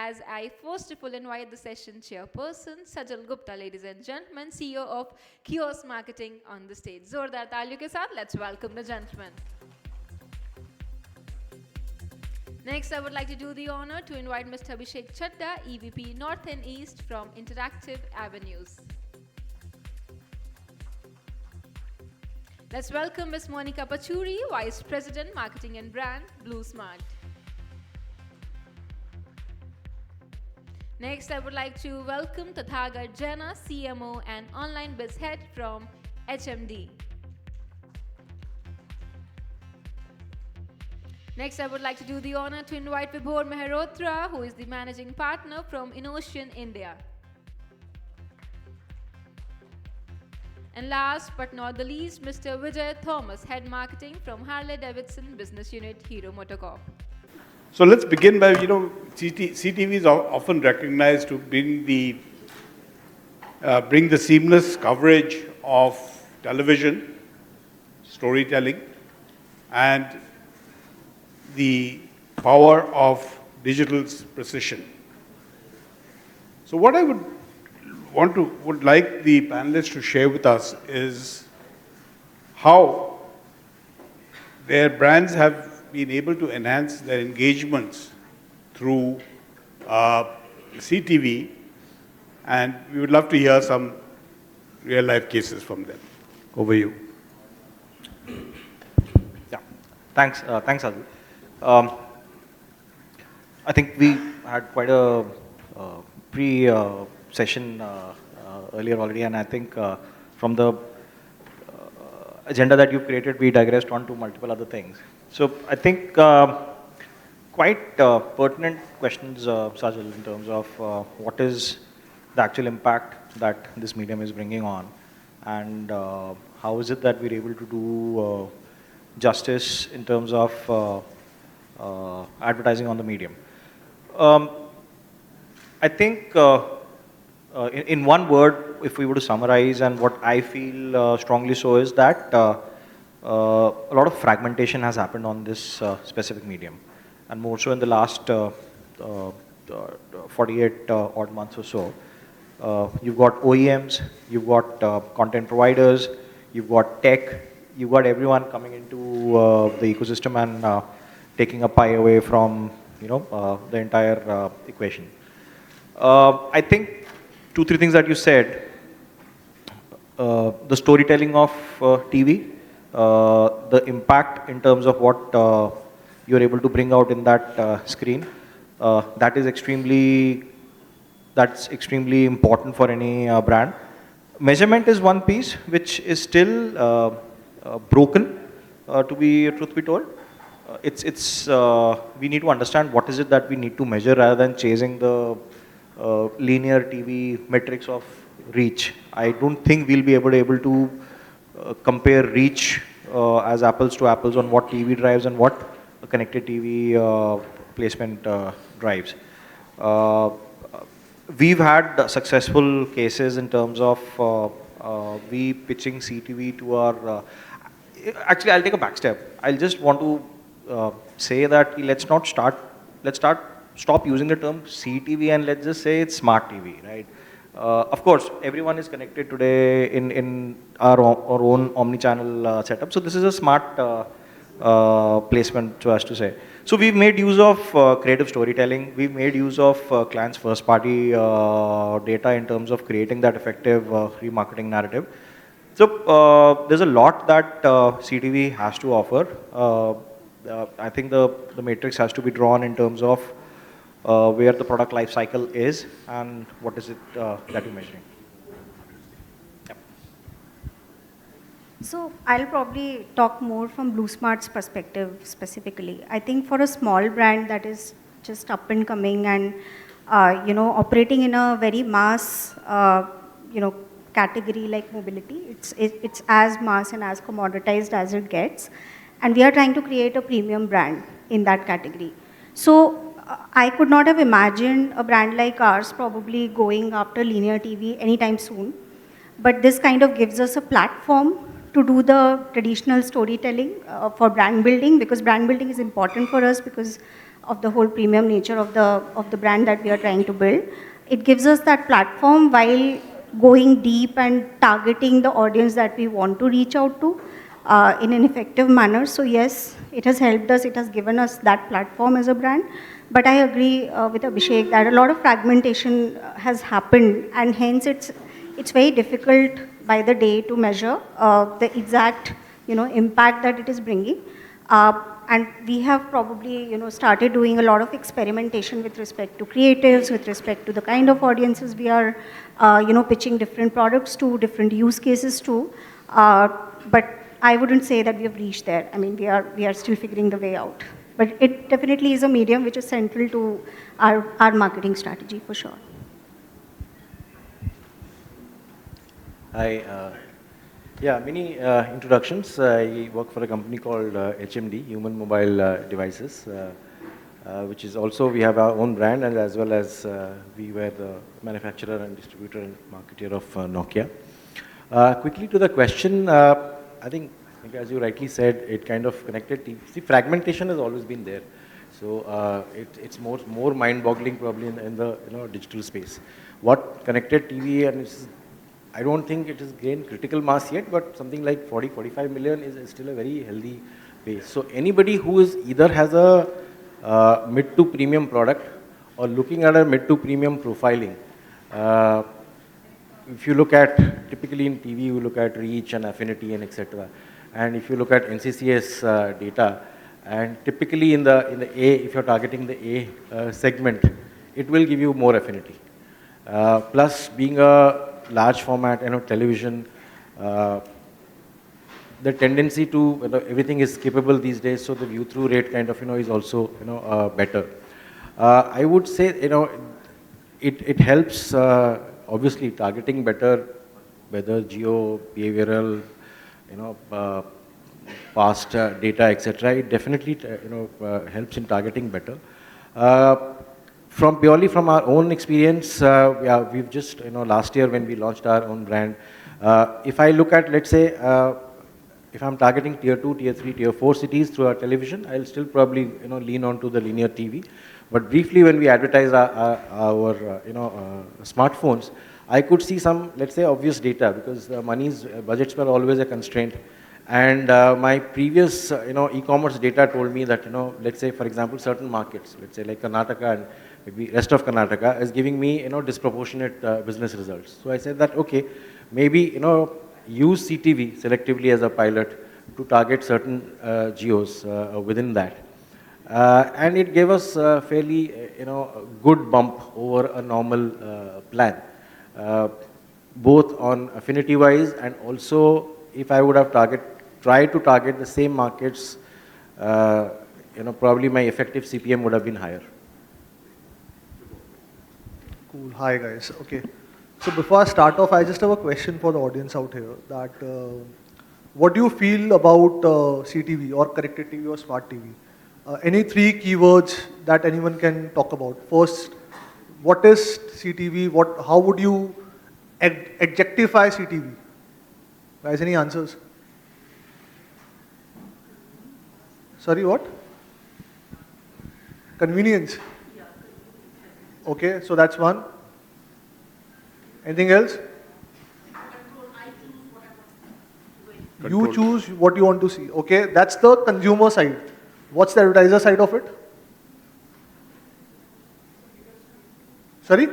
as I first of all invite the session chairperson, Sajal Gupta, ladies and gentlemen, CEO of Kiaos Marketing on the stage. Zordar taaliyon ke saath, let's welcome the gentleman. Next, I would like to do the honor to invite Mr. Abhishek Chadha, EVP North and East from Interactive Avenues. Let's welcome Ms. Monica Pachori, Vice President, Marketing and Brand, BluSmart. Next, I would like to welcome Tathagat Jena, CMO and Online Biz Head from HMD. Next, I would like to do the honor to invite Vibhor Mehrotra, who is the Managing Partner from Innocean, India. And last but not the least, Mr. Vijay Thomas, Head Marketing from Harley-Davidson Business Unit, Hero MotoCorp. So let's begin by, CTV is often recognized to bring the seamless coverage of television, storytelling, and the power of digital precision. So what I would like the panelists to share with us is how their brands have been able to enhance their engagements through CTV, and we would love to hear some real-life cases from them. Over you. Yeah, thanks, Adgully. I think we had quite a pre-session earlier already, and I think from the agenda that you've created, we digressed on to multiple other things. So I think quite pertinent questions, Sajal, in terms of what is the actual impact that this medium is bringing on, and how is it that we're able to do justice in terms of advertising on the medium. I think in one word, if we were to summarize, and what I feel strongly so is that a lot of fragmentation has happened on this specific medium, and more so in the last 48 odd months or so. You've got OEMs, you've got content providers, you've got tech, you've got everyone coming into the ecosystem and taking a pie away from the entire equation. I think 2-3 things that you said. The storytelling of TV, the impact in terms of what you're able to bring out in that screen, that's extremely important for any brand. Measurement is one piece which is still broken, to be told. We need to understand what is it that we need to measure rather than chasing the linear TV metrics of reach. I don't think we'll be able to compare reach as apples to apples on what TV drives and what a connected TV placement drives. We've had successful cases in terms of we pitching CTV to our. Actually, I'll take a back step. I'll just want to say that let's stop using the term CTV and let's just say it's smart TV, right? Of course, everyone is connected today in our own omni-channel setup. So this is a smart placement, so as to say. So we've made use of creative storytelling. We've made use of clients' first-party data in terms of creating that effective remarketing narrative. So there's a lot that CTV has to offer. I think the matrix has to be drawn in terms of where the product life cycle is and what is it that you're measuring. Yep. So I'll probably talk more from BluSmart's perspective specifically. I think for a small brand that is just up and coming and operating in a very mass category like mobility, it's as mass and as commoditized as it gets, and we are trying to create a premium brand in that category. So I could not have imagined a brand like ours probably going after linear TV anytime soon, but this kind of gives us a platform to do the traditional storytelling for brand building, because brand building is important for us, because of the whole premium nature of the brand that we are trying to build. It gives us that platform while going deep and targeting the audience that we want to reach out to in an effective manner. So yes, it has helped us, it has given us that platform as a brand. But I agree with Abhishek that a lot of fragmentation has happened, and hence it's very difficult by the day to measure the exact impact that it is bringing. And we have probably started doing a lot of experimentation with respect to creatives, with respect to the kind of audiences we are pitching different products to, different use cases to. But I wouldn't say that we have reached there. I mean, we are still figuring the way out. But it definitely is a medium which is central to our marketing strategy for sure. Hi. Yeah, many introductions. I work for a company called HMD, Human Mobile Devices, which is also, we have our own brand, and as well as we were the manufacturer and distributor and marketer of Nokia. Quickly to the question, I think as you rightly said, it kind of connected TV. See, fragmentation has always been there. So it's more mind-boggling probably in the digital space. What connected TV, and I don't think it has gained critical mass yet, but something like 40-45 million is still a very healthy base. So anybody who is either has a mid to premium product or looking at a mid to premium profiling, if you look at, typically in TV, you look at reach and affinity and etc. And if you look at NCCS data, and typically in the A, if you're targeting the A segment, it will give you more affinity. Plus, being a large format, television, the tendency to, everything is skippable these days, so the view-through rate kind of, is also, better. I would say, it helps, obviously, targeting better, whether geo, behavioral, past data, etc. It definitely, helps in targeting better. Purely from our own experience, we've just, last year when we launched our own brand, if I look at, let's say, if I'm targeting tier 2, tier 3, tier 4 cities through our television, I'll still probably, lean on to the linear TV. But briefly, when we advertise our smartphones, I could see some, let's say, obvious data, because budgets were always a constraint. And my previous, e-commerce data told me that, let's say, for example, certain markets, let's say like Karnataka and maybe rest of Karnataka is giving me, disproportionate business results. So I said that, okay, maybe, use CTV selectively as a pilot to target certain geos within that. And it gave us a fairly, good bump over a normal plan, both on affinity-wise and also if I would have tried to target the same markets, probably my effective CPM would have been higher. Cool. Hi guys. Okay. So before I start off, I just have a question for the audience out here. That what do you feel about CTV or connected TV or smart TV? Any three keywords that anyone can talk about? First, what is CTV? How would you adjectify CTV? Guys, any answers? Sorry, what? Convenience. Okay, so that's one. Anything else? You choose what you want to see. Okay, that's the consumer side. What's the advertiser side of it? Sorry?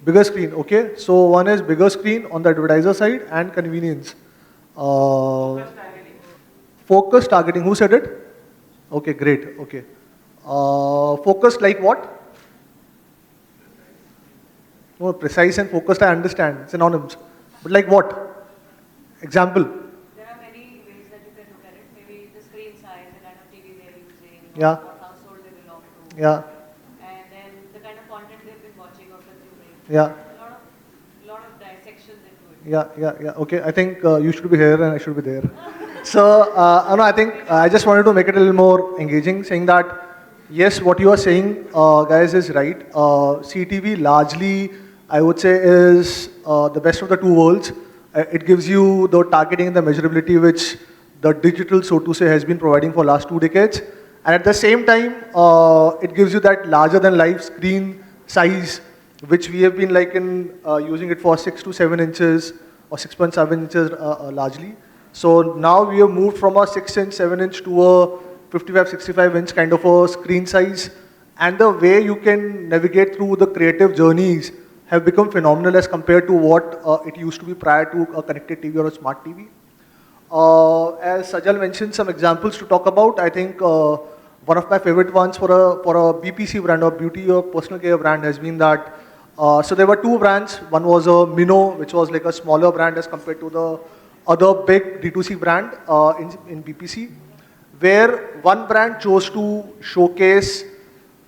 Bigger screen. Okay, so one is bigger screen on the advertiser side and convenience. Focus targeting. Who said it? Okay, great. Okay. Focused like what? No, precise and focused, I understand. Synonyms. But like what? Example. There are many ways that you can look at it. Maybe the screen size, the kind of TV they're using, Yeah. what household they belong to. Yeah. And then the kind of content they've been watching or consuming. Yeah. A lot of dissections into it. Yeah. Okay, I think you should be here and I should be there. So, no, I think I just wanted to make it a little more engaging, saying that, yes, what you are saying, guys, is right. CTV largely, I would say, is the best of the two worlds. It gives you the targeting and the measurability which the digital, so to say, has been providing for last 2 decades. And at the same time, it gives you that larger than life screen size, which we have been like in using it for 6 to 7 inches or 6.7 inches largely. So now we have moved from a 6-inch, 7-inch to a 55, 65-inch kind of a screen size. And the way you can navigate through the creative journeys have become phenomenal as compared to what it used to be prior to a connected TV or a smart TV. As Sajal mentioned some examples to talk about, I think one of my favorite ones for a BPC brand or beauty or personal care brand has been that, so there were two brands. One was a Minnow, which was like a smaller brand as compared to the other big D2C brand in BPC, where one brand chose to showcase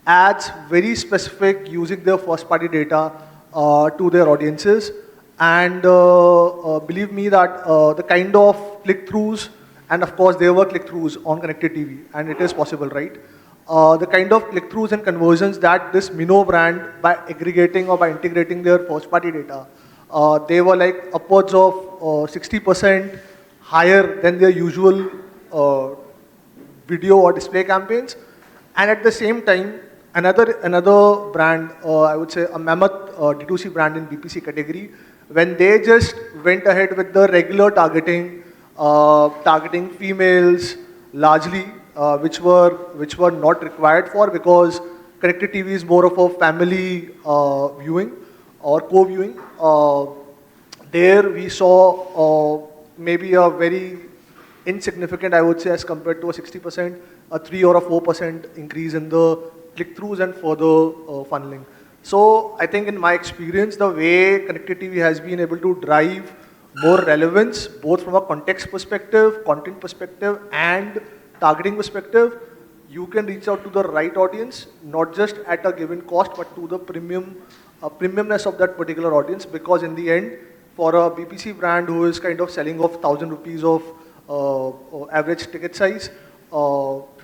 ads very specific using their first party data to their audiences. And believe me that the kind of click-throughs, and of course there were click-throughs on connected TV, and it is possible, right? The kind of click-throughs and conversions that this Minnow brand, by aggregating or by integrating their first-party data, they were like upwards of 60% higher than their usual video or display campaigns. And at the same time, another brand, I would say a mammoth D2C brand in BPC category, when they just went ahead with the regular targeting, targeting females largely, which were not required for, because connected TV is more of a family viewing or co-viewing. There we saw maybe a very insignificant, I would say, as compared to a 60%, a 3 or a 4% increase in the click-throughs and further funneling. So I think in my experience, the way connected TV has been able to drive more relevance, both from a context perspective, content perspective, and targeting perspective, you can reach out to the right audience, not just at a given cost, but to the premiumness of that particular audience. Because in the end, for a BPC brand who is kind of selling off 1,000 rupees of average ticket size,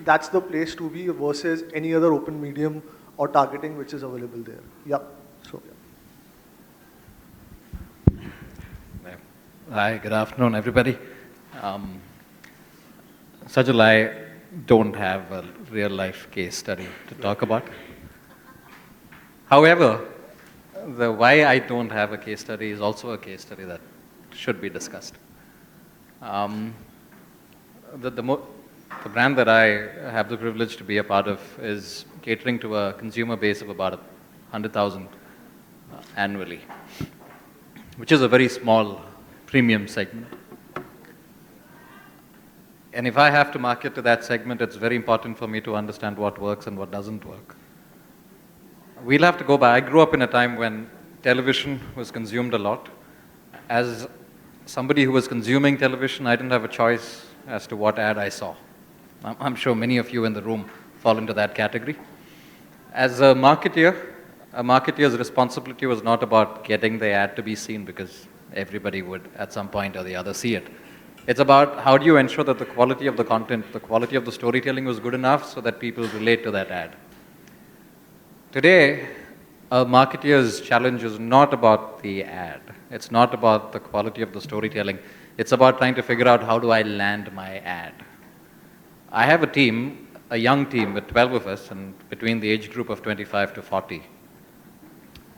that's the place to be versus any other open medium or targeting which is available there. Yeah. So. Yeah. Hi, good afternoon, everybody. Sajal, I don't have a real-life case study to talk about. However, the why I don't have a case study is also a case study that should be discussed. The brand that I have the privilege to be a part of is catering to a consumer base of about 100,000 annually, which is a very small premium segment. And if I have to market to that segment, it's very important for me to understand what works and what doesn't work. We'll have to go by. I grew up in a time when television was consumed a lot. As somebody who was consuming television, I didn't have a choice as to what ad I saw. I'm sure many of you in the room fall into that category. As a marketeer's responsibility was not about getting the ad to be seen, because everybody would at some point or the other see it. It's about how do you ensure that the quality of the content, the quality of the storytelling was good enough so that people relate to that ad. Today, a marketeer's challenge is not about the ad. It's not about the quality of the storytelling. It's about trying to figure out how do I land my ad. I have a team, a young team with 12 of us, and between the age group of 25 to 40.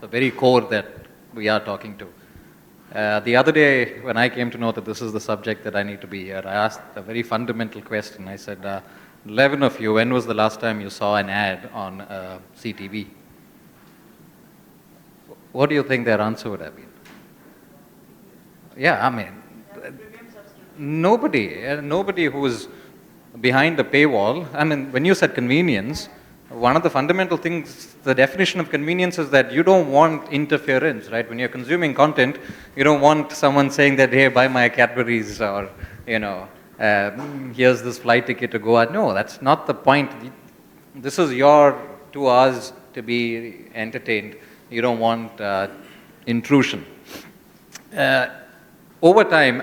The very core that we are talking to. The other day, when I came to know that this is the subject that I need to be here, I asked a very fundamental question. I said, 11 of you, when was the last time you saw an ad on CTV? What do you think their answer would have been? Yeah, I mean, nobody who is behind the paywall. I mean, when you said convenience, one of the fundamental things, the definition of convenience is that you don't want interference, right? When you're consuming content, you don't want someone saying that, hey, buy my Cadbury's, or, you know, here's this flight ticket to go out. No, that's not the point. This is your 2 hours to be entertained. You don't want intrusion. Over time,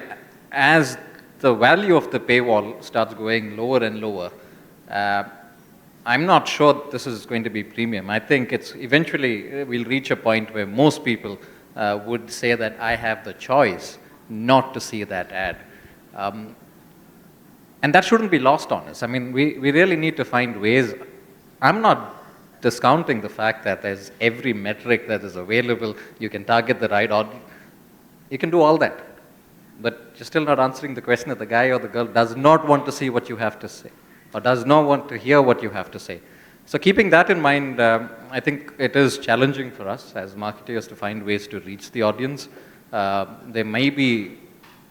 as the value of the paywall starts going lower and lower, I'm not sure this is going to be premium. I think it's eventually we'll reach a point where most people would say that I have the choice not to see that ad. And that shouldn't be lost on us. I mean, we really need to find ways. I'm not discounting the fact that there's every metric that is available. You can target the right audience. You can do all that. But you're still not answering the question that the guy or the girl does not want to see what you have to say, or does not want to hear what you have to say. So keeping that in mind, I think it is challenging for us as marketers to find ways to reach the audience. There may be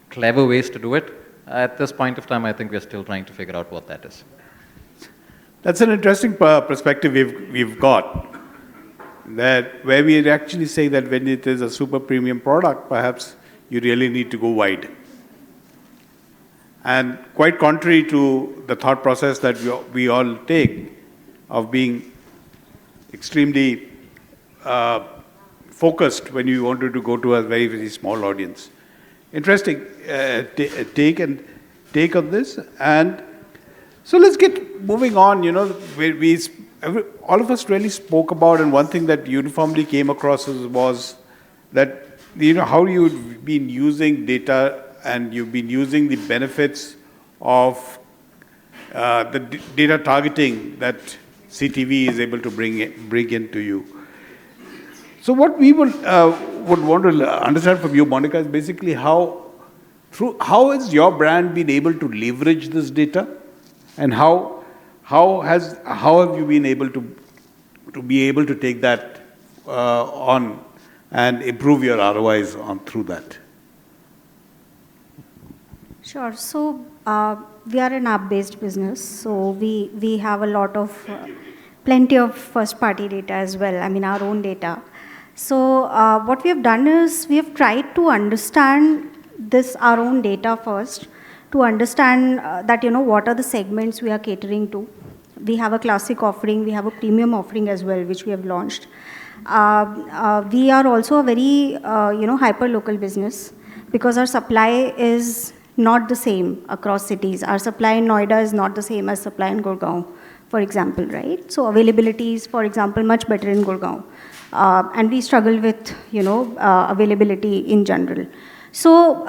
clever ways to do it. At this point of time, I think we're still trying to figure out what that is. That's an interesting perspective we've got. That where we actually say that when it is a super premium product, perhaps you really need to go wide. And quite contrary to the thought process that we all take of being extremely focused when you wanted to go to a very, very small audience. Interesting take on this. And so let's get moving on. You know, all of us really spoke about, and one thing that uniformly came across was that, you know, how you've been using data and you've been using the benefits of the data targeting that CTV is able to bring into you. So what we would want to understand from you, Monica, is basically how has your brand been able to leverage this data, and how have you been able to take that on and improve your ROIs through that? Sure. So we are an app-based business, so we have a lot of plenty of first-party data as well. I mean, our own data. So what we have done is we have tried to understand our own data first, to understand that, you know, what are the segments we are catering to. We have a classic offering, we have a premium offering as well, which we have launched. We are also a very, hyper-local business, because our supply is not the same across cities. Our supply in Noida is not the same as supply in Gurgaon, for example, right? So availability is, for example, much better in Gurgaon. And we struggle with, availability in general. So,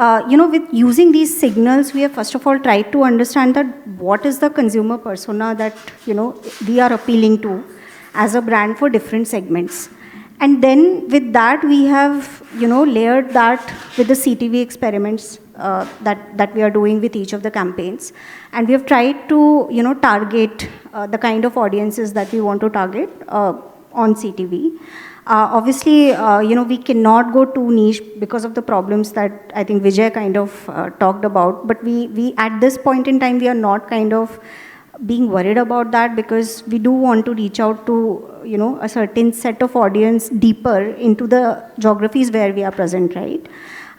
with using these signals, we have first of all tried to understand that what is the consumer persona that, we are appealing to as a brand for different segments. And then with that, we have, layered that with the CTV experiments that we are doing with each of the campaigns. And we have tried to, target the kind of audiences that we want to target on CTV. Obviously, we cannot go too niche because of the problems that I think Vijay kind of talked about. But we at this point in time, we are not kind of being worried about that, because we do want to reach out to, a certain set of audience deeper into the geographies where we are present, right?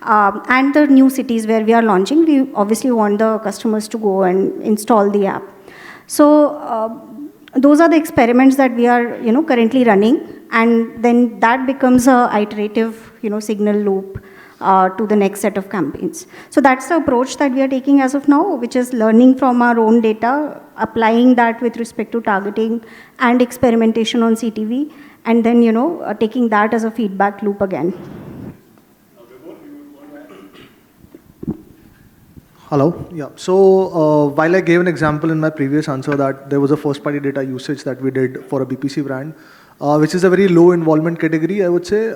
And the new cities where we are launching, we obviously want the customers to go and install the app. So those are the experiments that we are, currently running. And then that becomes a iterative, signal loop to the next set of campaigns. So that's the approach that we are taking as of now, which is learning from our own data, applying that with respect to targeting and experimentation on CTV, and then, taking that as a feedback loop again. Hello. Yeah. So while I gave an example in my previous answer that there was a first-party data usage that we did for a BPC brand, which is a very low involvement category, I would say,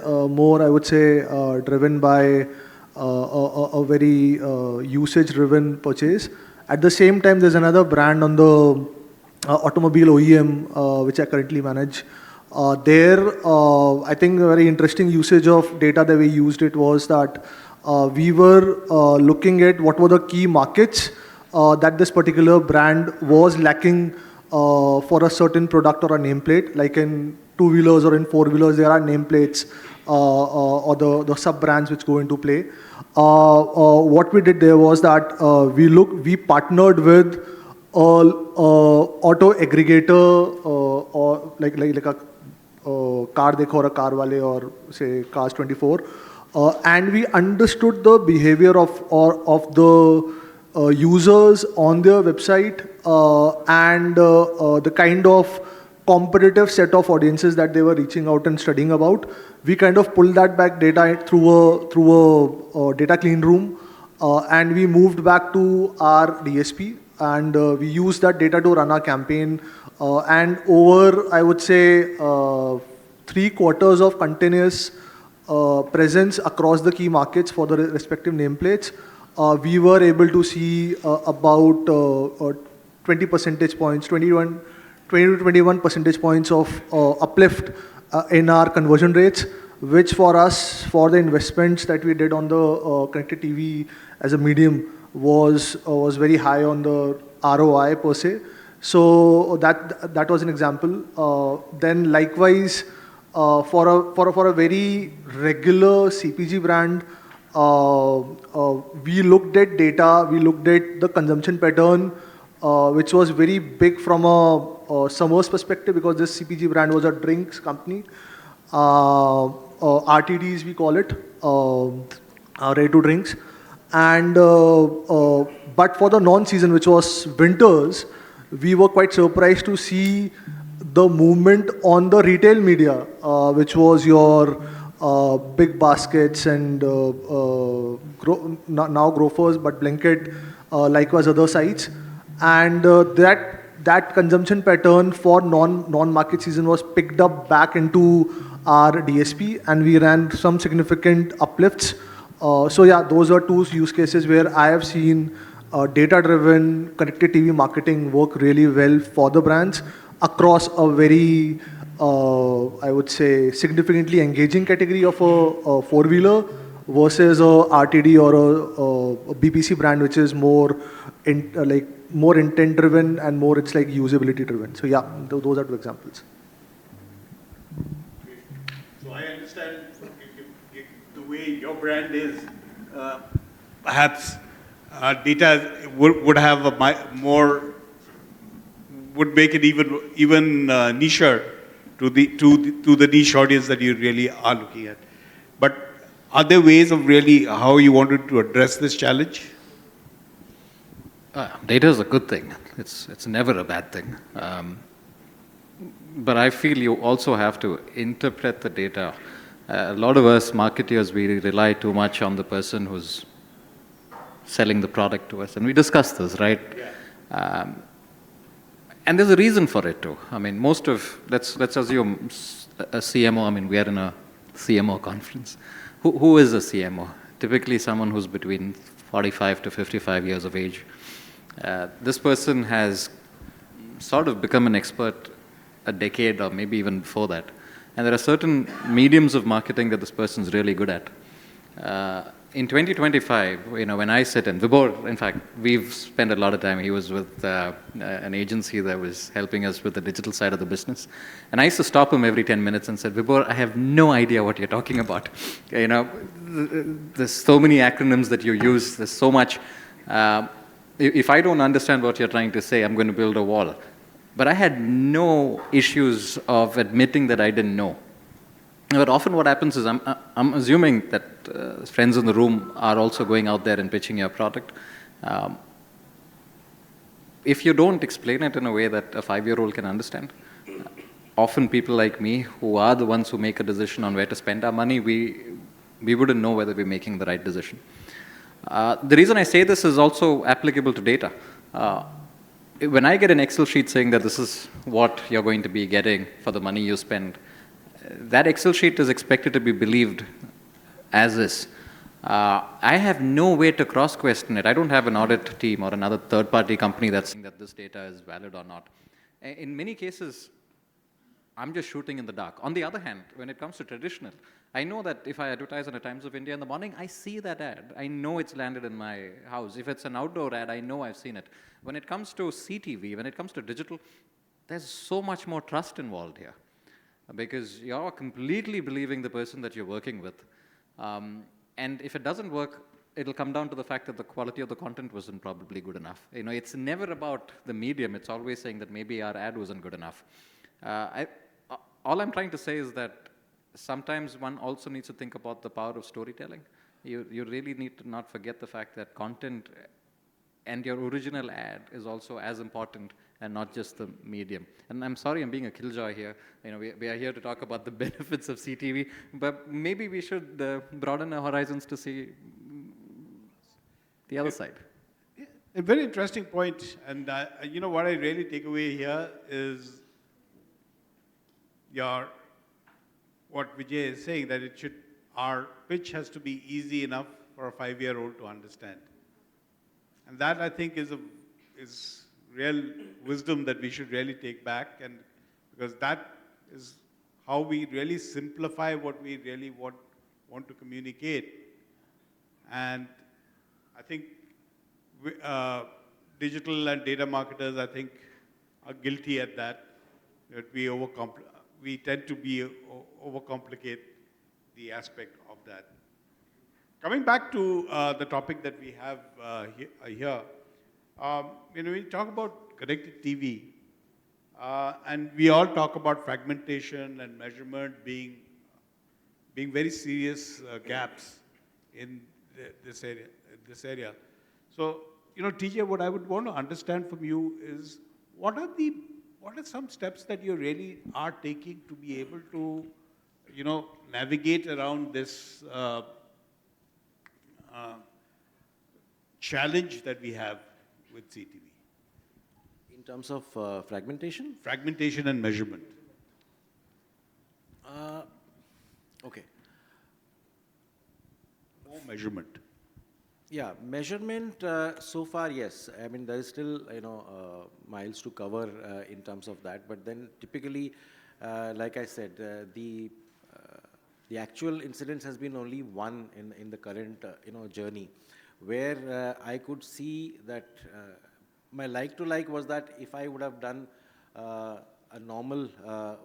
driven by a very usage-driven purchase. At the same time, there's another brand on the automobile OEM, which I currently manage. I think a very interesting usage of data that we used it was that we were looking at what were the key markets that this particular brand was lacking for a certain product or a nameplate. Like in two-wheelers or in four-wheelers, there are nameplates or the sub-brands which go into play. What we did there was that we partnered with auto aggregator or like a car dekho or a car wale or say Cars 24. And we understood the behavior of the users on their website and the kind of competitive set of audiences that they were reaching out and studying about. We kind of pulled that back data through a data clean room, and we moved back to our DSP, and we used that data to run our campaign. And over, I would say, 3/4 of continuous presence across the key markets for the respective nameplates, we were able to see about 20 percentage points, 20 to 21 percentage points of uplift in our conversion rates, which for us, for the investments that we did on the connected TV as a medium, was very high on the ROI per se. So that was an example. Then likewise, for a very regular CPG brand, we looked at data, we looked at the consumption pattern, which was very big from a Summers perspective, because this CPG brand was a drinks company. RTDs, we call it, ready to drinks. And but for the non-season, which was winters, we were quite surprised to see the movement on the retail media, which was your big baskets and now Grofers, but Blanket, likewise other sites. And that consumption pattern for non-market season was picked up back into our DSP, and we ran some significant uplifts. So yeah, those are two use cases where I have seen data-driven connected TV marketing work really well for the brands across a very, I would say, significantly engaging category of a four-wheeler versus a RTD or a BPC brand, which is more more intent-driven and more it's like usability-driven. So yeah, those are two examples. So I understand the way your brand is, perhaps data would have a more, would make it even nicher to the niche audience that you really are looking at. But are there ways of really how you wanted to address this challenge? Data is a good thing. It's never a bad thing. But I feel you also have to interpret the data. A lot of us marketeers, we rely too much on the person who's selling the product to us. And we discussed this, right? Yeah. And there's a reason for it too. I mean, let's assume a CMO, I mean, we are in a CMO conference. Who is a CMO? Typically someone who's between 45 to 55 years of age. This person has sort of become an expert a decade or maybe even before that. And there are certain mediums of marketing that this person's really good at. In 2025, when I sit in Vibhor, in fact, we've spent a lot of time. He was with an agency that was helping us with the digital side of the business. And I used to stop him every 10 minutes and said, Vibhor, I have no idea what you're talking about. There's so many acronyms that you use. There's so much. If I don't understand what you're trying to say, I'm going to build a wall. But I had no issues of admitting that I didn't know. But often what happens is I'm assuming that friends in the room are also going out there and pitching your product. If you don't explain it in a way that a 5-year-old can understand, often people like me, who are the ones who make a decision on where to spend our money, we wouldn't know whether we're making the right decision. The reason I say this is also applicable to data. When I get an Excel sheet saying that this is what you're going to be getting for the money you spend, that Excel sheet is expected to be believed as is. I have no way to cross-question it. I don't have an audit team or another third-party company that's saying that this data is valid or not. In many cases, I'm just shooting in the dark. On the other hand, when it comes to traditional, I know that if I advertise on a Times of India in the morning, I see that ad. I know it's landed in my house. If it's an outdoor ad, I know I've seen it. When it comes to CTV, when it comes to digital, there's so much more trust involved here. Because you're completely believing the person that you're working with. And if it doesn't work, it'll come down to the fact that the quality of the content wasn't probably good enough. It's never about the medium. It's always saying that maybe our ad wasn't good enough. All I'm trying to say is that sometimes one also needs to think about the power of storytelling. You really need to not forget the fact that content and your original ad is also as important and not just the medium. And I'm sorry I'm being a killjoy here. We are here to talk about the benefits of CTV, but maybe we should broaden our horizons to see the other side. A very interesting point, and you know what I really take away here is your what Vijay is saying, that our pitch has to be easy enough for a 5-year-old to understand, and that I think is real wisdom that we should really take back, and because that is how we really simplify what we really want to communicate, and I think digital and data marketers, I think, are guilty at that. That we tend to overcomplicate the aspect of that. Coming back to the topic that we have here, we talk about connected TV, and we all talk about fragmentation and measurement being very serious gaps in this area. So, TJ, what I would want to understand from you is what are some steps that you really are taking to be able to, navigate around this challenge that we have with CTV? In terms of fragmentation? Fragmentation and measurement. Okay. More measurement. Yeah, measurement, so far, yes. I mean, there is still, miles to cover in terms of that. But then typically, like I said, the actual incidence has been only one in the current, journey, where I could see that my like-to-like was that if I would have done a normal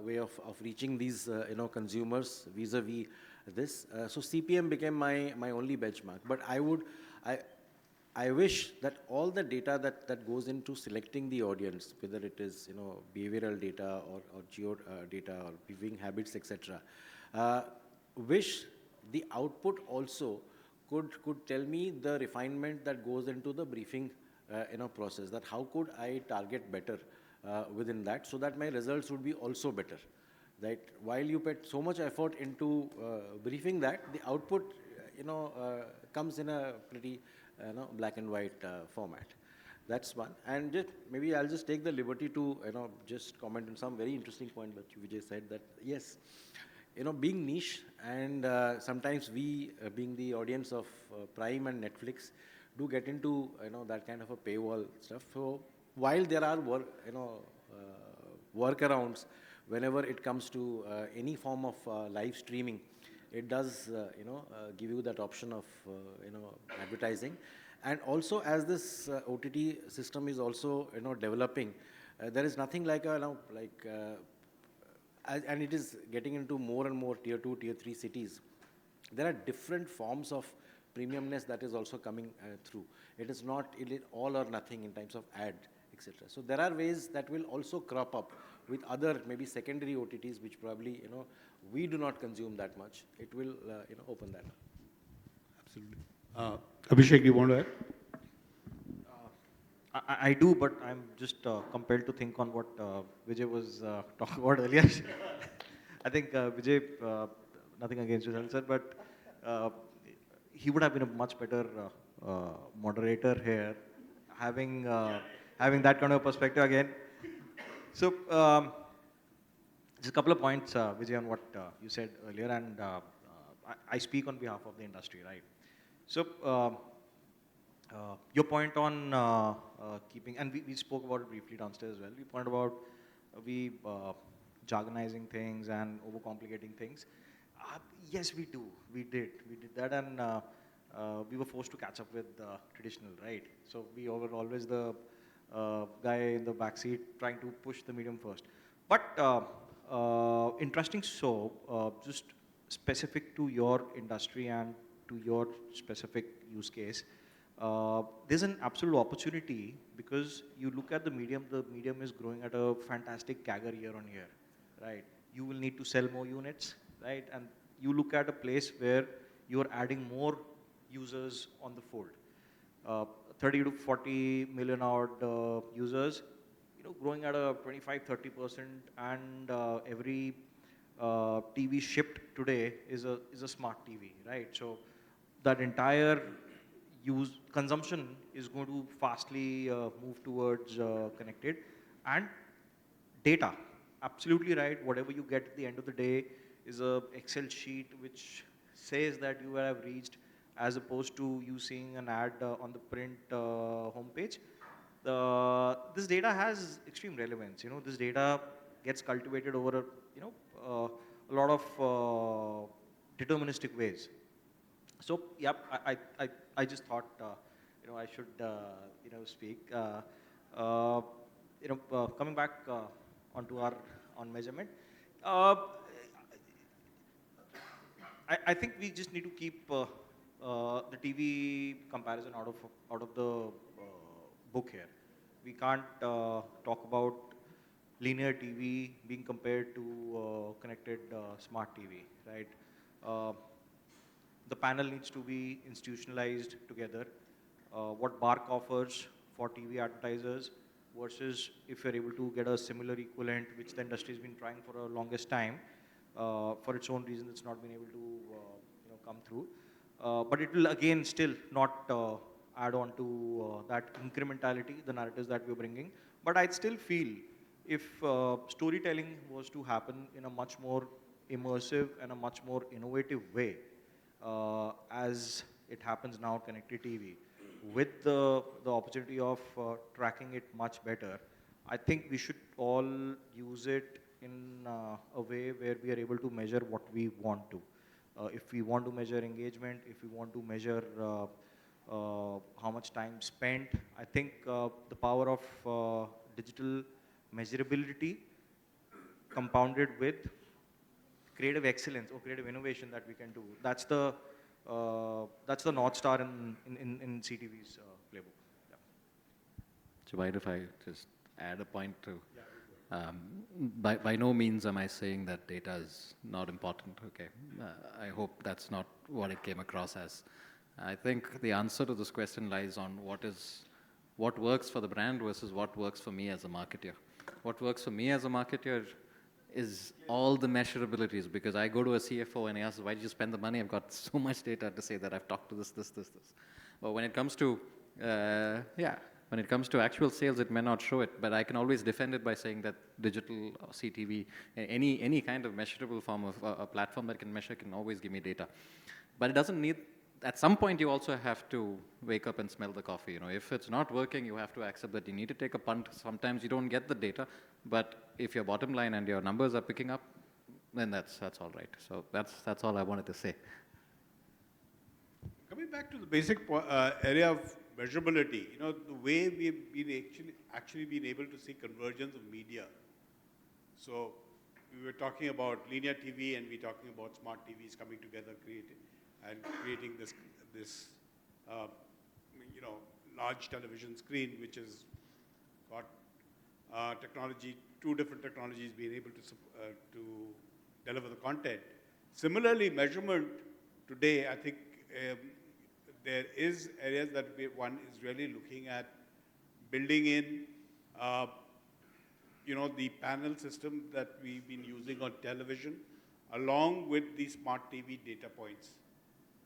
way of reaching these, consumers vis-a-vis this, so CPM became my only benchmark. But I wish that all the data that goes into selecting the audience, whether it is, behavioral data or geo data or viewing habits, etc., wish the output also could tell me the refinement that goes into the briefing, process, that how could I target better within that, so that my results would be also better. Right? While you put so much effort into briefing that, the output, comes in a pretty, black and white format. That's one. And just, maybe I'll just take the liberty to, just comment on some very interesting point that Vijay said, that yes, being niche, and sometimes we, being the audience of Prime and Netflix, do get into, that kind of a paywall stuff. So while there are workarounds, whenever it comes to any form of live streaming, it does, give you that option of, advertising. And also, as this OTT system is also, developing, there is nothing like and it is getting into more and more tier 2, tier 3 cities. There are different forms of premiumness that is also coming through. It is not all or nothing in terms of ad, etc. So there are ways that will also crop up with other maybe secondary OTTs, which probably, we do not consume that much. It will, open that up. Absolutely. Abbhishek, you want to add? I do, but I'm just compelled to think on what Vijay was talking about earlier. I think Vijay, nothing against you, sir, but he would have been a much better moderator here, having that kind of perspective again. So, just a couple of points, Vijay, on what you said earlier, and I speak on behalf of the industry, right? So, your point on keeping, and we spoke about it briefly downstairs as well. We pointed about jargonizing things and overcomplicating things. Yes, we do. We did that, and we were forced to catch up with traditional, right? So we were always the guy in the backseat trying to push the medium first. But interesting, so just specific to your industry and to your specific use case, there's an absolute opportunity, because you look at the medium is growing at a fantastic CAGR year on year, right? You will need to sell more units, right? And you look at a place where you're adding more users on the fold. 30 to 40 million odd users, growing at a 25-30%, and every TV shipped today is a smart TV, right? So that entire consumption is going to fastly move towards connected, and data. Absolutely right. Whatever you get at the end of the day is a Excel sheet which says that you have reached, as opposed to you seeing an ad on the print homepage. This data has extreme relevance. This data gets cultivated over a lot of deterministic ways. So, yep, I just thought, I should, speak. Coming back onto on measurement, I think we just need to keep the TV comparison out of the book here. We can't talk about linear TV being compared to connected smart TV, right? The panel needs to be institutionalized together. What BARC offers for TV advertisers versus if you're able to get a similar equivalent, which the industry has been trying for the longest time. For its own reasons, it's not been able to come through. But it will again still not add on to that incrementality, the narratives that we're bringing. But I'd still feel if storytelling was to happen in a much more immersive and a much more innovative way, as it happens now connected TV, with the opportunity of tracking it much better, I think we should all use it in a way where we are able to measure what we want to. If we want to measure engagement, if we want to measure how much time spent, I think the power of digital measurability compounded with creative excellence or creative innovation that we can do. That's the North Star in CTV's playbook. Yeah. So mind if I just add a point to, by no means am I saying that data is not important, okay? I hope that's not what it came across as. I think the answer to this question lies on what works for the brand versus what works for me as a marketer. What works for me as a marketer is all the measurabilities, because I go to a CFO and I ask, why did you spend the money? I've got so much data to say that I've talked to this. But when it comes to, when it comes to actual sales, it may not show it, but I can always defend it by saying that digital or CTV, any kind of measurable form of a platform that can measure can always give me data. But it doesn't need, at some point you also have to wake up and smell the coffee. If it's not working, you have to accept that you need to take a punt. Sometimes you don't get the data, but if your bottom line and your numbers are picking up, then that's all right. So that's all I wanted to say. Coming back to the basic area of measurability, the way we've been actually been able to see convergence of media. So we were talking about linear TV and we're talking about smart TVs coming together, creating this large television screen, which has got technology, two different technologies being able to deliver the content. Similarly, measurement today, I think there is areas that one is really looking at building in, the panel system that we've been using on television, along with the smart TV data points,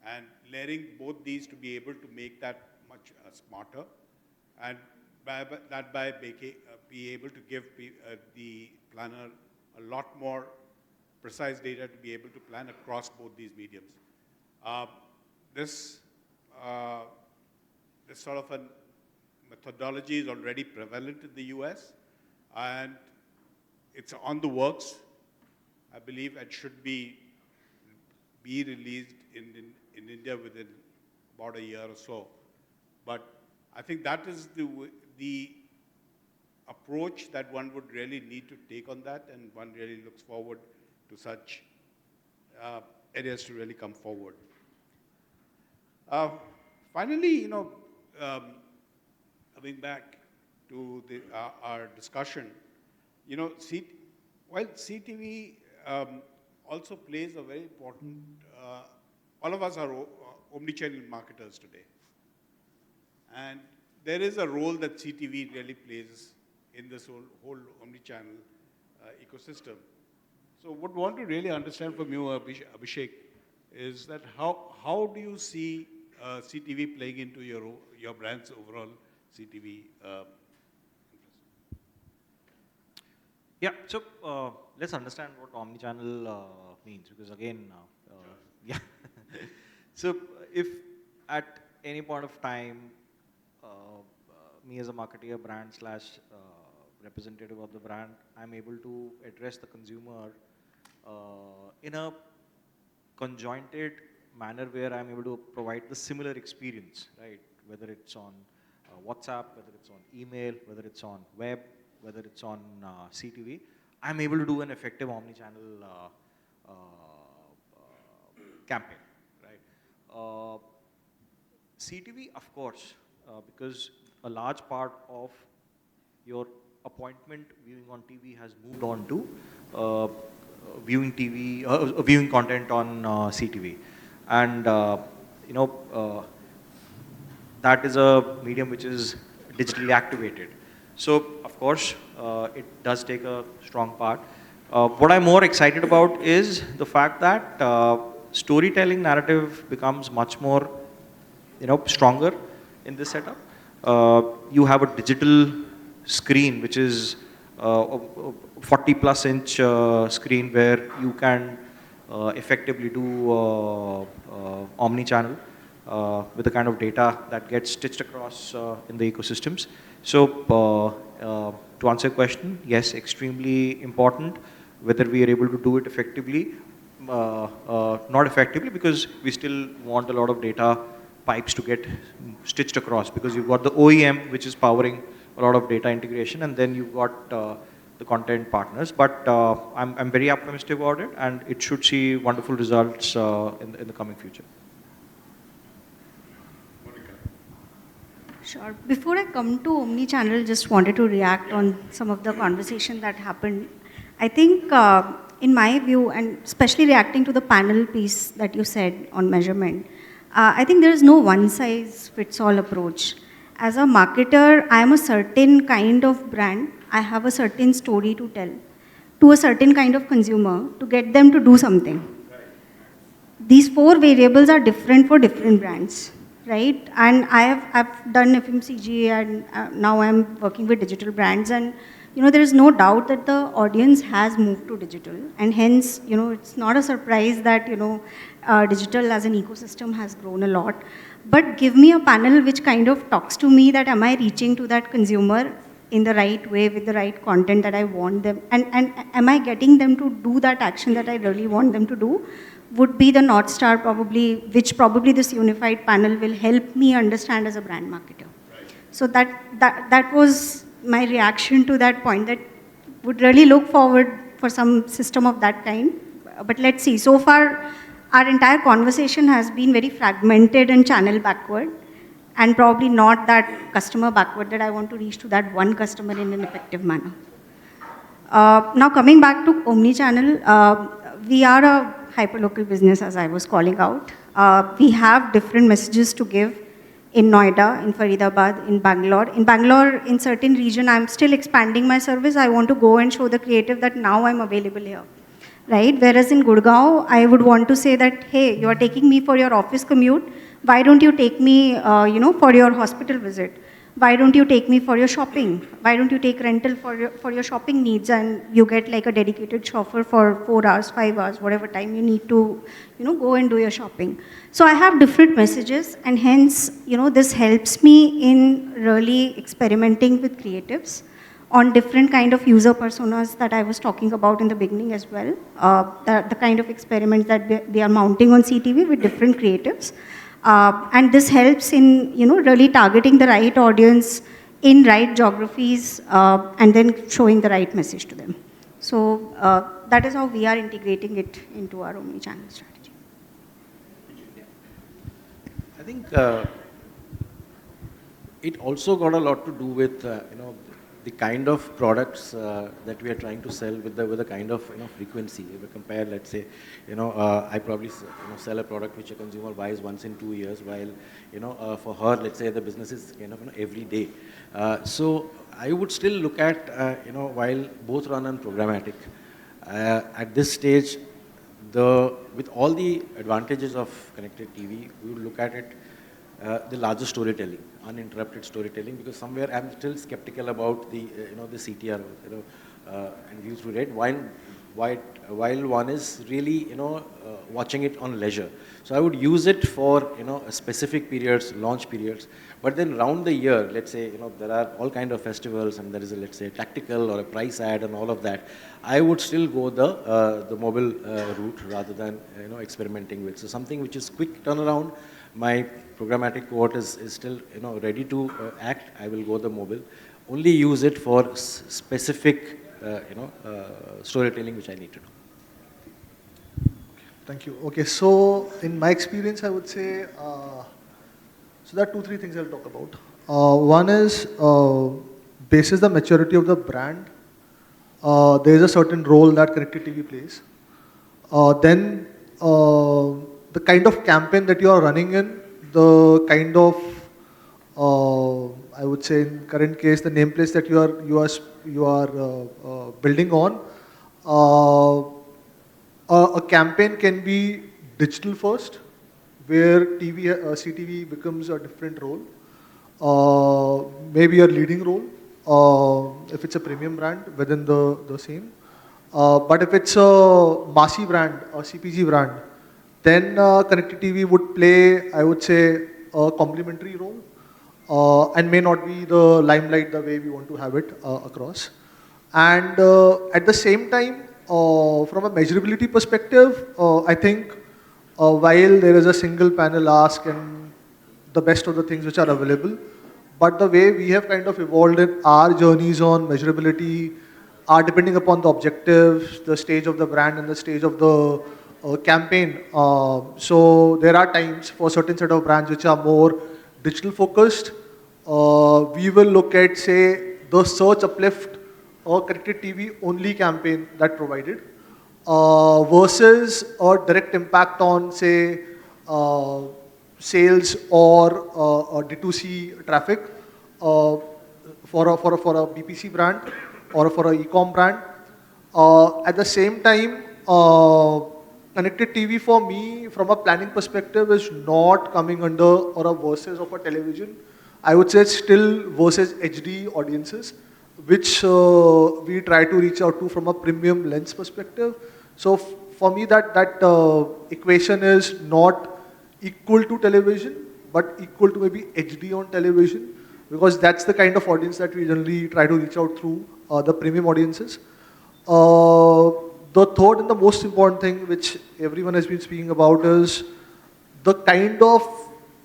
and layering both these to be able to make that much smarter, and by be able to give the planner a lot more precise data to be able to plan across both these mediums. This sort of a methodology is already prevalent in the US, and it's on the works. I believe it should be released in India within about a year or so. But I think that is the approach that one would really need to take on that, and one really looks forward to such areas to really come forward. Finally, coming back to our discussion, while CTV also plays a very important, all of us are omnichannel marketers today. And there is a role that CTV really plays in this whole omnichannel ecosystem. So what we want to really understand from you, Abbhishek, is that how do you see CTV playing into your brand's overall CTV? Yeah, so let's understand what omnichannel means, because again, yeah. So if at any point of time, me as a marketer, brand slash representative of the brand, I'm able to address the consumer in a conjointed manner where I'm able to provide the similar experience, right? Whether it's on WhatsApp, whether it's on email, whether it's on web, whether it's on CTV, I'm able to do an effective omni-channel campaign, right? CTV, of course, because a large part of your appointment viewing on TV has moved on to viewing content on CTV, and that is a medium which is digitally activated. So, of course, it does take a strong part. What I'm more excited about is the fact that storytelling narrative becomes much more, stronger in this setup. You have a digital screen, which is a 40+ inch screen where you can effectively do omni-channel with the kind of data that gets stitched across in the ecosystems. So to answer your question, yes, extremely important. Whether we are able to do it effectively, not effectively, because we still want a lot of data pipes to get stitched across, because you've got the OEM, which is powering a lot of data integration, and then you've got the content partners. But I'm very optimistic about it, and it should see wonderful results in the coming future. Sure. Before I come to omni-channel, just wanted to react on some of the conversation that happened. I think, in my view, and especially reacting to the panel piece that you said on measurement, I think there is no one-size-fits-all approach. As a marketer, I am a certain kind of brand. I have a certain story to tell to a certain kind of consumer to get them to do something. These 4 variables are different for different brands, right? And I've done FMCG, and now I'm working with digital brands, and there is no doubt that the audience has moved to digital, and hence, it's not a surprise that, digital as an ecosystem has grown a lot. But give me a panel which kind of talks to me that am I reaching to that consumer in the right way with the right content that I want them, and am I getting them to do that action that I really want them to do, would be the North Star probably, which probably this unified panel will help me understand as a brand marketer. Right. So that was my reaction to that point, that would really look forward for some system of that kind. But let's see. So far, our entire conversation has been very fragmented and channel backward, and probably not that customer backward that I want to reach to that one customer in an effective manner. Now coming back to omni-channel, we are a hyperlocal business, as I was calling out. We have different messages to give in Noida, in Faridabad, in Bangalore. In Bangalore, in certain region, I'm still expanding my service. I want to go and show the creative that now I'm available here, right? Whereas in Gurgaon, I would want to say that, hey, you are taking me for your office commute. Why don't you take me, for your hospital visit? Why don't you take me for your shopping? Why don't you take rental for your shopping needs, and you get like a dedicated chauffeur for 4 hours, 5 hours, whatever time you need to, go and do your shopping. So I have different messages, and hence, this helps me in really experimenting with creatives on different kind of user personas that I was talking about in the beginning as well. The kind of experiments that we are mounting on CTV with different creatives. And this helps in, really targeting the right audience in right geographies, and then showing the right message to them. So that is how we are integrating it into our omni-channel strategy. I think it also got a lot to do with, the kind of products that we are trying to sell with the kind of frequency. If we compare, let's say, I probably sell a product which a consumer buys once in 2 years, while for her, let's say, the business is every day. So I would still look at while both run on programmatic. At this stage, with all the advantages of connected TV, we would look at it the larger storytelling, uninterrupted storytelling, because somewhere I'm still skeptical about the, the CTR, and views to rate, while one is really, watching it on leisure. So I would use it for, specific periods, launch periods, but then round the year, let's say, there are all kind of festivals and there is a, let's say, tactical or a price ad and all of that. I would still go the mobile route rather than, experimenting with. So something which is quick turnaround, my programmatic cohort is still, ready to act, I will go the mobile. Only use it for specific, storytelling which I need to do. Thank you. Okay, so in my experience, I would say, so there are 2-3 things I'll talk about. One is, basis the maturity of the brand, there is a certain role that connected TV plays. Then, the kind of campaign that you are running in, the kind of, I would say in current case, the nameplates that you are building on. A campaign can be digital first, where CTV becomes a different role, maybe a leading role, if it's a premium brand within the same. But if it's a massy brand, a CPG brand, then connected TV would play, I would say, a complementary role, and may not be the limelight the way we want to have it across. And at the same time, from a measurability perspective, I think while there is a single panel ask and the best of the things which are available, but the way we have kind of evolved in our journeys on measurability are depending upon the objectives, the stage of the brand and the stage of the campaign. So there are times for certain set of brands which are more digital focused, we will look at, say, the search uplift or connected TV only campaign that provided, versus a direct impact on, say, sales or D2C traffic for a BPC brand or for a e-com brand. At the same time, connected TV for me, from a planning perspective, is not coming under or a versus of a television. I would say it's still versus HD audiences, which we try to reach out to from a premium lens perspective. So for me, that equation is not equal to television, but equal to maybe HD on television, because that's the kind of audience that we generally try to reach out through the premium audiences. The third and the most important thing, which everyone has been speaking about, is the kind of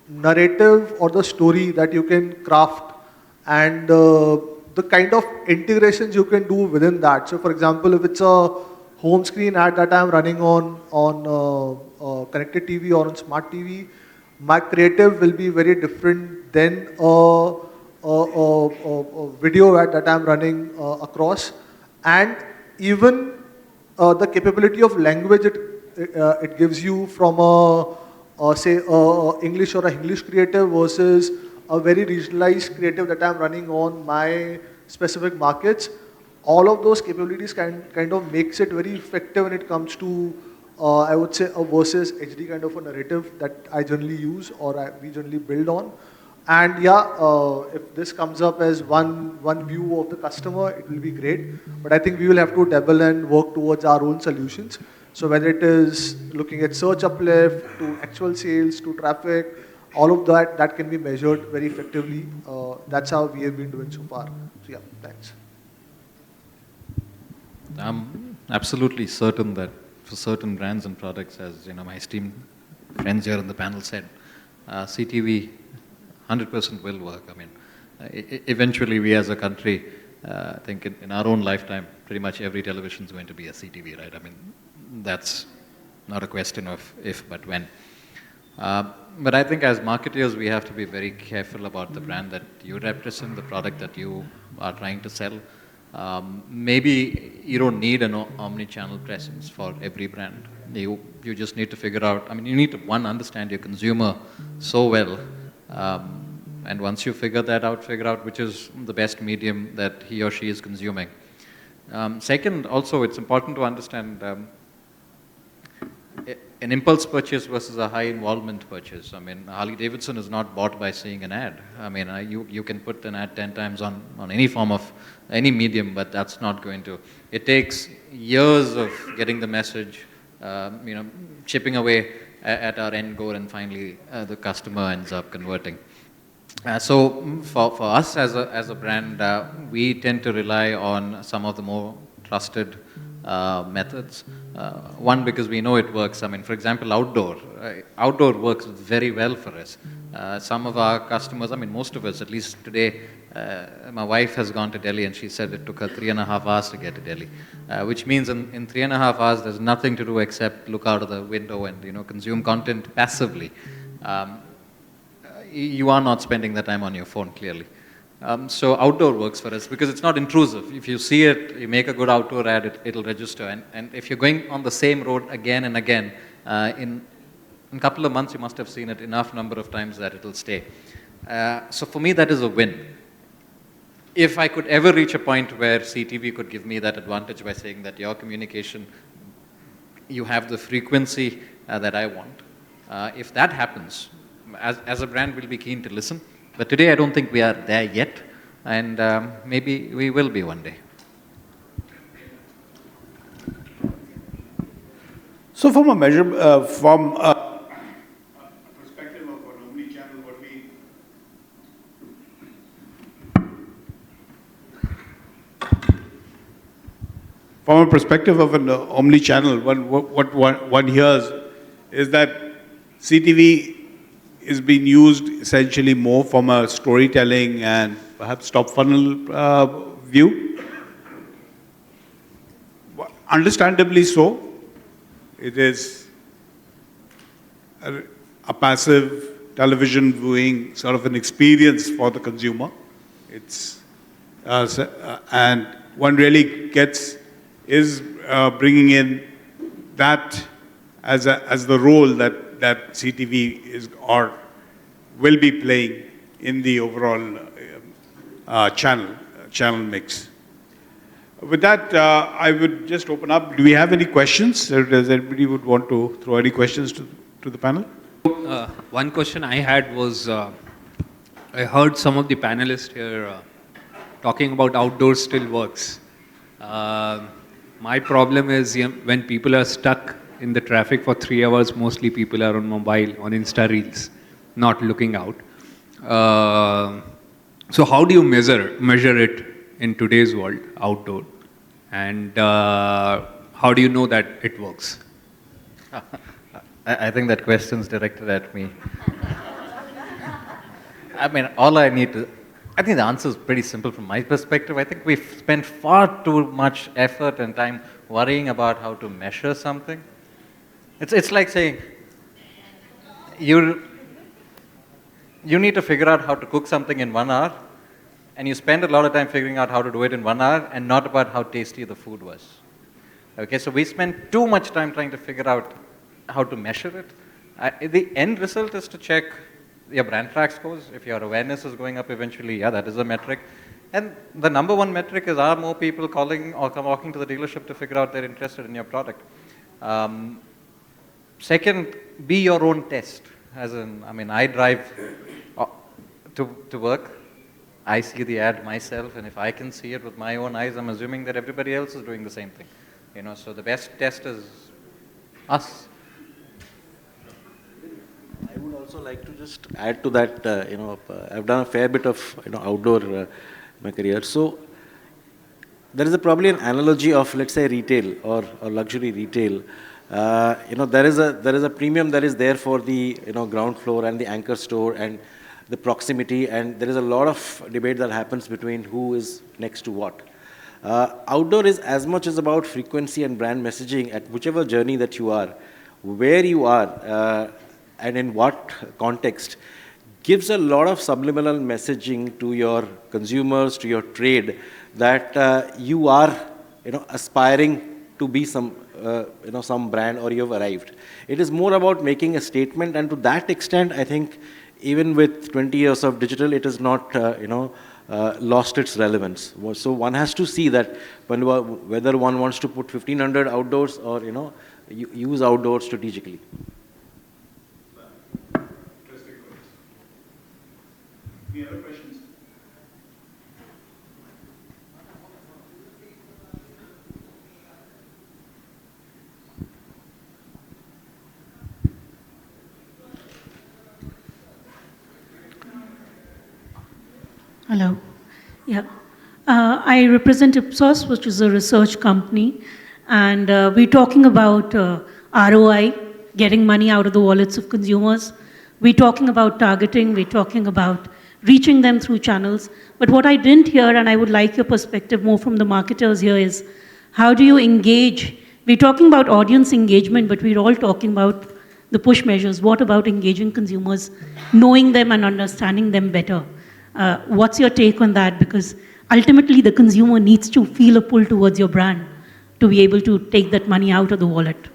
narrative or the story that you can craft and the kind of integrations you can do within that. So for example, if it's a home screen ad that I'm running on connected TV or on smart TV, my creative will be very different than a video ad that I'm running across. And even the capability of language it gives you from say English or a English creative versus a very regionalized creative that I'm running on my specific markets. All of those capabilities kind of makes it very effective when it comes to, I would say, a versus HD kind of a narrative that I generally use or we generally build on. And yeah, if this comes up as one view of the customer, it will be great. But I think we will have to dabble and work towards our own solutions. So whether it is looking at search uplift, to actual sales, to traffic, all of that can be measured very effectively. That's how we have been doing so far. So yeah, thanks. I'm absolutely certain that for certain brands and products, as my esteemed friends here on the panel said, CTV 100% will work. I mean, eventually we as a country, I think in our own lifetime, pretty much every television is going to be a CTV, right? I mean, that's not a question of if, but when. But I think as marketers, we have to be very careful about the brand that you represent, the product that you are trying to sell. Maybe you don't need an omni-channel presence for every brand. You just need to figure out, I mean, you need to, one, understand your consumer so well. And once you figure that out, figure out which is the best medium that he or she is consuming. Second, also, it's important to understand an impulse purchase versus a high involvement purchase. I mean, Harley-Davidson is not bought by seeing an ad. I mean, you can put an ad 10 times on any form of, any medium, but that's not going to. It takes years of getting the message, chipping away at our end goal, and finally the customer ends up converting. So for us as a brand, we tend to rely on some of the more trusted methods. One, because we know it works. I mean, for example, outdoor works very well for us. Some of our customers, I mean, most of us, at least today, my wife has gone to Delhi and she said it took her 3.5 hours to get to Delhi, which means in 3.5 hours there's nothing to do except look out of the window and consume content passively. You are not spending the time on your phone, clearly. So outdoor works for us because it's not intrusive. If you see it, you make a good outdoor ad, it'll register. And if you're going on the same road again and again, in a couple of months you must have seen it enough number of times that it'll stay. So for me, that is a win. If I could ever reach a point where CTV could give me that advantage by saying that your communication, you have the frequency that I want. If that happens, as a brand, we'll be keen to listen. But today, I don't think we are there yet, and maybe we will be one day. So from a from a perspective of an omni-channel, from a perspective of an omni-channel, what one hears is that CTV is being used essentially more from a storytelling and perhaps top funnel view. Understandably so. It is a passive television viewing sort of an experience for the consumer. It's and one really is bringing in that as the role that CTV is or will be playing in the overall channel mix. With that, I would just open up. Do we have any questions? Does anybody would want to throw any questions to the panel? One question I had was, I heard some of the panelists here talking about outdoor still works. My problem is when people are stuck in the traffic for 3 hours, mostly people are on mobile, on Insta Reels, not looking out. So how do you measure it in today's world, outdoor? And how do you know that it works? I think that question's directed at me. I mean, I think the answer is pretty simple from my perspective. I think we've spent far too much effort and time worrying about how to measure something. It's like saying, you need to figure out how to cook something in 1 hour, and you spend a lot of time figuring out how to do it in 1 hour, and not about how tasty the food was. Okay, so we spend too much time trying to figure out how to measure it. The end result is to check your brand track scores. If your awareness is going up eventually, yeah, that is a metric. And the number one metric is, are more people calling or walking to the dealership to figure out they're interested in your product? Second, be your own test. As in, I mean, I drive to work. I see the ad myself, and if I can see it with my own eyes, I'm assuming that everybody else is doing the same thing. So the best test is us. I would also like to just add to that. I've done a fair bit of outdoor in my career. So there is probably an analogy of, let's say, retail or luxury retail. There is a premium that is there for the ground floor and the anchor store and the proximity, and there is a lot of debate that happens between who is next to what. Outdoor is as much as about frequency and brand messaging at whichever journey that you are, where you are, and in what context, gives a lot of subliminal messaging to your consumers, to your trade, that you are aspiring to be some brand, or you have arrived. It is more about making a statement, and to that extent, I think, even with 20 years of digital, it has not, lost its relevance. So one has to see that whether one wants to put 1,500 outdoors or, use outdoors strategically. Any other questions? Hello. Yeah. I represent Ipsos, which is a research company, and we're talking about ROI, getting money out of the wallets of consumers. We're talking about targeting, we're talking about reaching them through channels. But what I didn't hear, and I would like your perspective more from the marketers here, is how do you engage? We're talking about audience engagement, but we're all talking about the push measures. What about engaging consumers, knowing them and understanding them better? What's your take on that? Because ultimately the consumer needs to feel a pull towards your brand to be able to take that money out of the wallet.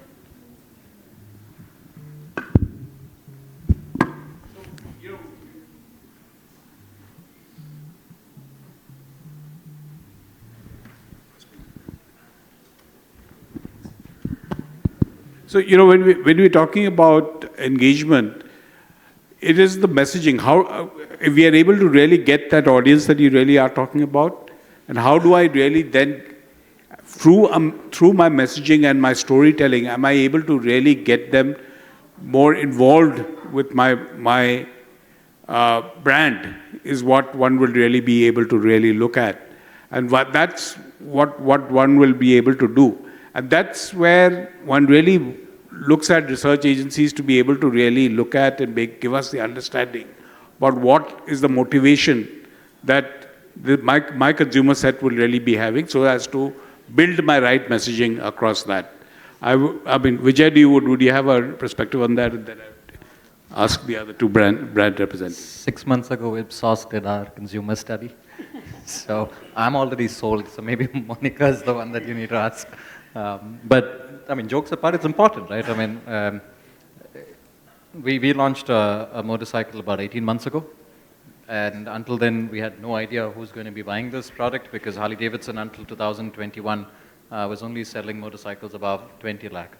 So, when we're talking about engagement, it is the messaging. How if we are able to really get that audience that you really are talking about, and how do I really then, through my messaging and my storytelling, am I able to really get them more involved with my brand? Is what one will really be able to really look at, and that's what one will be able to do. And that's where one really looks at research agencies to be able to really look at and give us the understanding about what is the motivation that my consumer set will really be having, so as to build my right messaging across that. I mean, Vijay, would you have a perspective on that? And then I would ask the other two brand representatives. 6 months ago, Ipsos did our consumer study. So I'm already sold, so maybe Monica is the one that you need to ask. But I mean, jokes apart, it's important, right? I mean, we launched a motorcycle about 18 months ago. And until then, we had no idea who's going to be buying this product, because Harley-Davidson until 2021 was only selling motorcycles above 20 lakh.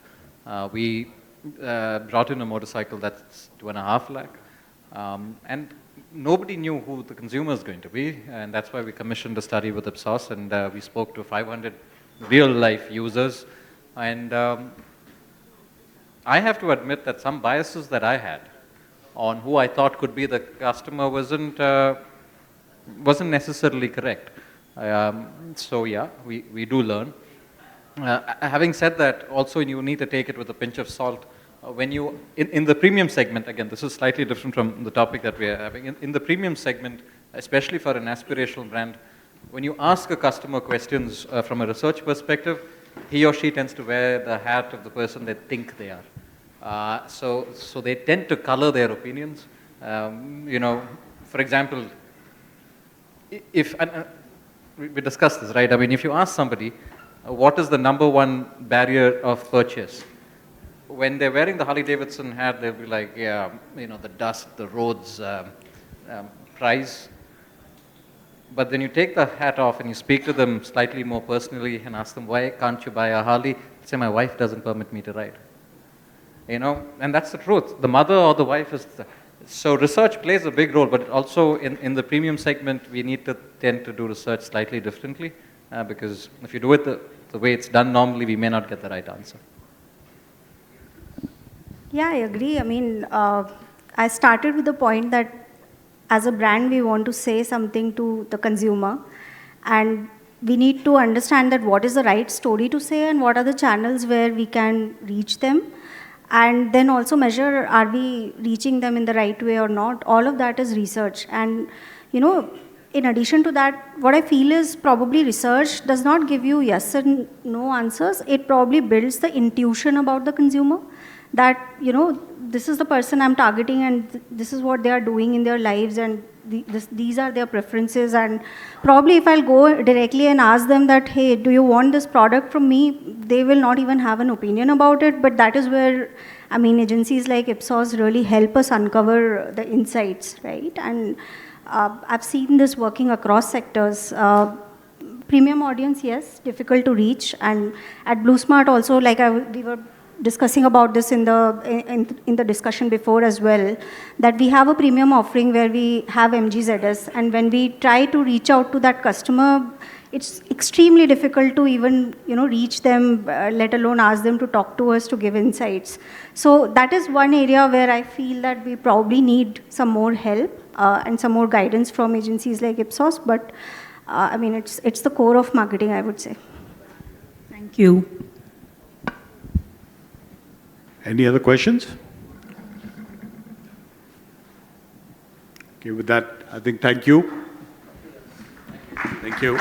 We brought in a motorcycle that's 2.5 lakh. And nobody knew who the consumer is going to be. And that's why we commissioned a study with Ipsos, and we spoke to 500 real-life users. And I have to admit that some biases that I had on who I thought could be the customer wasn't necessarily correct. So yeah, we do learn. Having said that, also you need to take it with a pinch of salt. When you, in the premium segment, again, this is slightly different from the topic that we are having. In the premium segment, especially for an aspirational brand, when you ask a customer questions from a research perspective, he or she tends to wear the hat of the person they think they are. So they tend to color their opinions. For example, if we discussed this, right? I mean, if you ask somebody, what is the #1 barrier of purchase? When they're wearing the Harley-Davidson hat, they'll be like, yeah, the dust, the roads, price. But then you take the hat off and you speak to them slightly more personally and ask them, why can't you buy a Harley? Say, my wife doesn't permit me to ride. And that's the truth. The mother or the wife is so research plays a big role, but also in the premium segment, we need to tend to do research slightly differently, because if you do it the way it's done normally, we may not get the right answer. Yeah, I agree. I mean, I started with the point that as a brand, we want to say something to the consumer, and we need to understand that what is the right story to say and what are the channels where we can reach them, and then also measure, are we reaching them in the right way or not? All of that is research. And, in addition to that, what I feel is probably research does not give you yes and no answers. It probably builds the intuition about the consumer that, this is the person I'm targeting and this is what they are doing in their lives, and these are their preferences. And probably if I'll go directly and ask them that, hey, do you want this product from me? They will not even have an opinion about it. But that is where, I mean, agencies like Ipsos really help us uncover the insights, right? And I've seen this working across sectors. Premium audience, yes, difficult to reach. And at BluSmart also, like we were discussing about this in the discussion before as well, that we have a premium offering where we have MGZS, and when we try to reach out to that customer, it's extremely difficult to even reach them, let alone ask them to talk to us to give insights. So that is one area where I feel that we probably need some more help and some more guidance from agencies like Ipsos. But I mean, it's the core of marketing, I would say. Thank you. Any other questions? Okay, with that, I think thank you. Thank you.